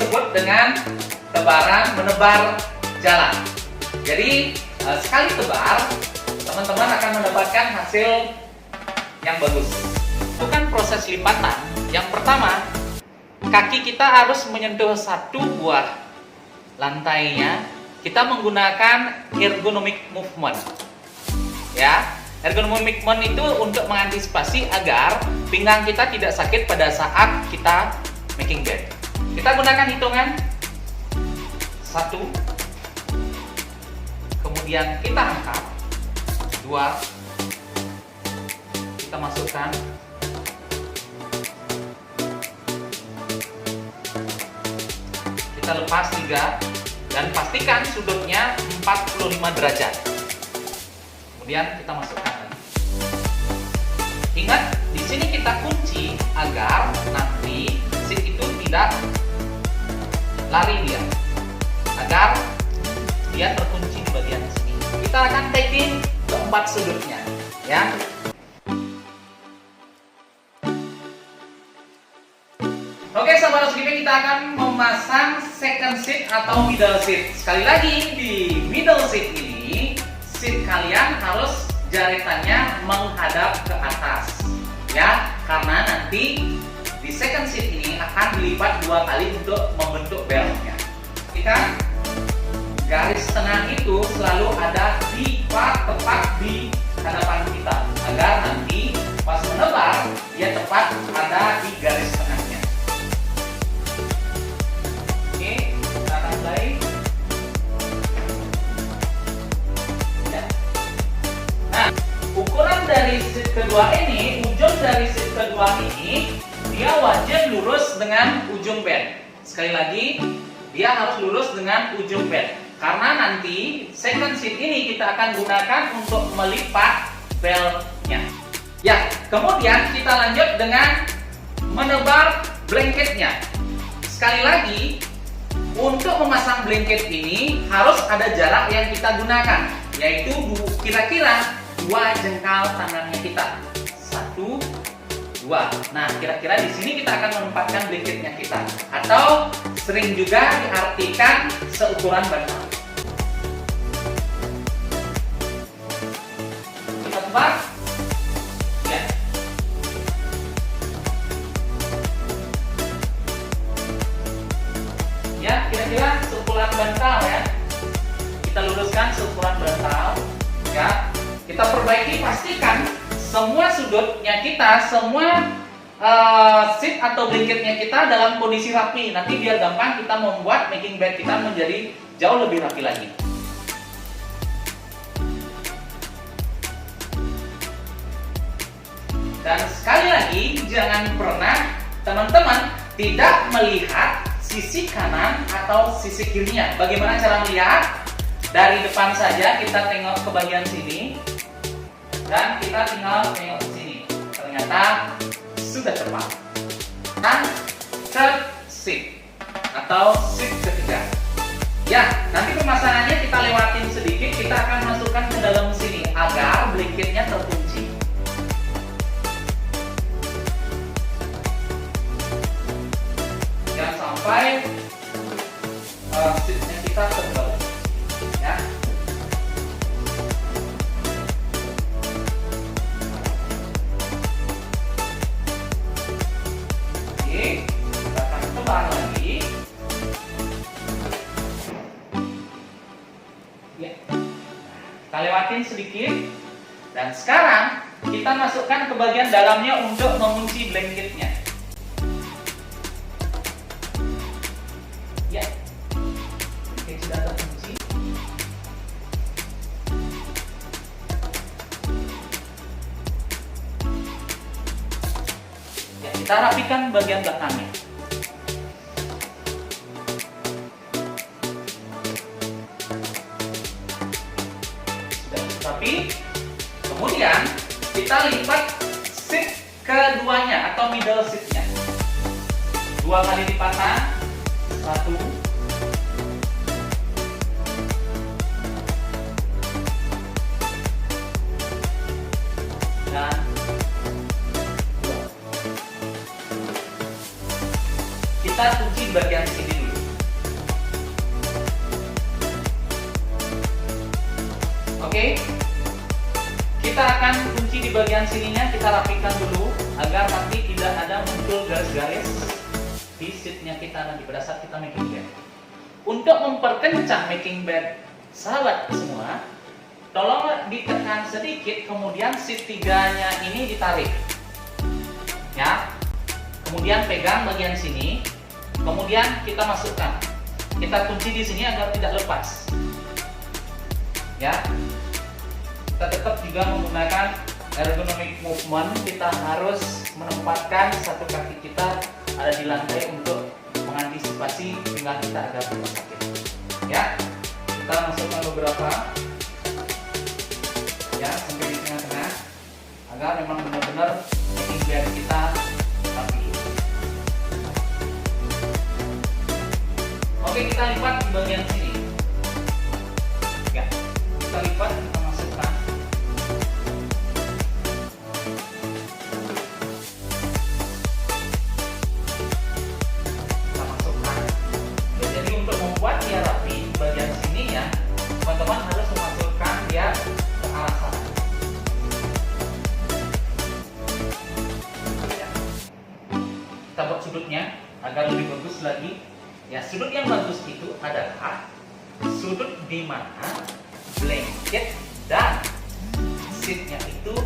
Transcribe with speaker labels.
Speaker 1: disebut dengan menebar jalan. Jadi sekali tebar, teman-teman akan mendapatkan hasil yang bagus. Bukan proses lipatan. Yang pertama, kaki kita harus menyentuh satu buah lantainya. Kita menggunakan ergonomic movement. Ya, ergonomic movement itu untuk mengantisipasi agar pinggang kita tidak sakit pada saat kita making bed. Kita gunakan hitungan 1, kemudian kita angkat 2, kita masukkan 3, kita lepas 3, dan pastikan sudutnya 45 derajat. Kemudian kita masukkan lagi. Ingat, di sini kita kunci agar nanti seat itu tidak lari dia, agar dia terkunci di bagian sini. Kita akan tapping ke 4 sudutnya, ya. Oke, sahabat housekeeping, kita akan memasang second seat atau middle seat. Sekali lagi, di middle seat ini, seat kalian harus jaritannya menghadap ke atas, ya, karena nanti di second seat ini akan dilipat 2 kali untuk membentuk beltnya. Kita garis tengah itu selalu ada tepat di hadapan kita, agar nanti pas menebar dia tepat ada di garis tengahnya. Oke, kita akan mulai. Ya. Nah, ukuran dari seat kedua ini, ujung dari seat kedua ini, dia wajib lurus dengan ujung bed. Sekali lagi, dia harus lurus dengan ujung bed. Karena nanti second seat ini kita akan gunakan untuk melipat beltnya. Ya, kemudian kita lanjut dengan menebar blanketnya. Sekali lagi, untuk memasang blanket ini harus ada jarak yang kita gunakan, yaitu kira-kira 2 jengkal tangannya kita. 1, 2. Nah, kira-kira di sini kita akan menempatkan blanketnya kita, atau sering juga diartikan seukuran bantal. Kita tebar. Ya. Ya, kira-kira seukuran bantal, ya. Kita luruskan seukuran bantal. Ya. Kita perbaiki, pastikan semua sudutnya kita, semua seat atau blanketnya kita dalam kondisi rapi. Nanti biar gampang kita membuat making bed kita menjadi jauh lebih rapi lagi. Dan sekali lagi, jangan pernah teman-teman tidak melihat sisi kanan atau sisi kirinya. Bagaimana cara melihat? Dari depan saja kita tengok ke bagian sini, dan kita tinggal tengok ke sini. Ternyata sudah tepat. Dan third seat atau seat ketiga. Ya, nanti pemasangannya kita lewatin sedikit. Kita akan masukkan ke dalam sini agar blanketnya terkunci. Jangan sampai seatnya kita terbalik. Ya. Kita akan tebar lagi. Ya. Kita lewatin sedikit. Dan sekarang kita masukkan ke bagian dalamnya untuk mengunci blanketnya. Ya. Oke, sudah terkunci. Ya, kita rapikan bagian belakangnya. Tapi kemudian kita lipat seat keduanya atau middle seatnya. 2 kali lipatan. 1, 2. Kita kunci bagian sini dulu. Oke. Kita akan kunci di bagian sininya, kita rapikan dulu agar nanti tidak ada muncul garis-garis di seatnya kita nanti pada saat kita making bed. Untuk memperkencang making bed, sahabat semua, tolong ditekan sedikit, kemudian seat 3-nya ini ditarik. Ya. Kemudian pegang bagian sini, kemudian kita masukkan. Kita kunci di sini agar tidak lepas. Ya. Kita tetap juga menggunakan ergonomic movement. Kita harus menempatkan satu kaki kita ada di lantai untuk mengantisipasi pinggang kita agar tidak sakit. Ya, kita masukkan beberapa, ya, sampai di tengah-tengah agar memang benar-benar making bed kita rapi. Oke, kita lipat di bagian sini. Ya, kita lipat, kita masukkan. Jadi untuk membuat dia rapi di bagian sini ya, teman-teman harus memasukkan dia ke arah sana. Kita buat sudutnya agar lebih bagus lagi. Ya, sudut yang bagus itu adalah sudut di mana blanket dan seatnya itu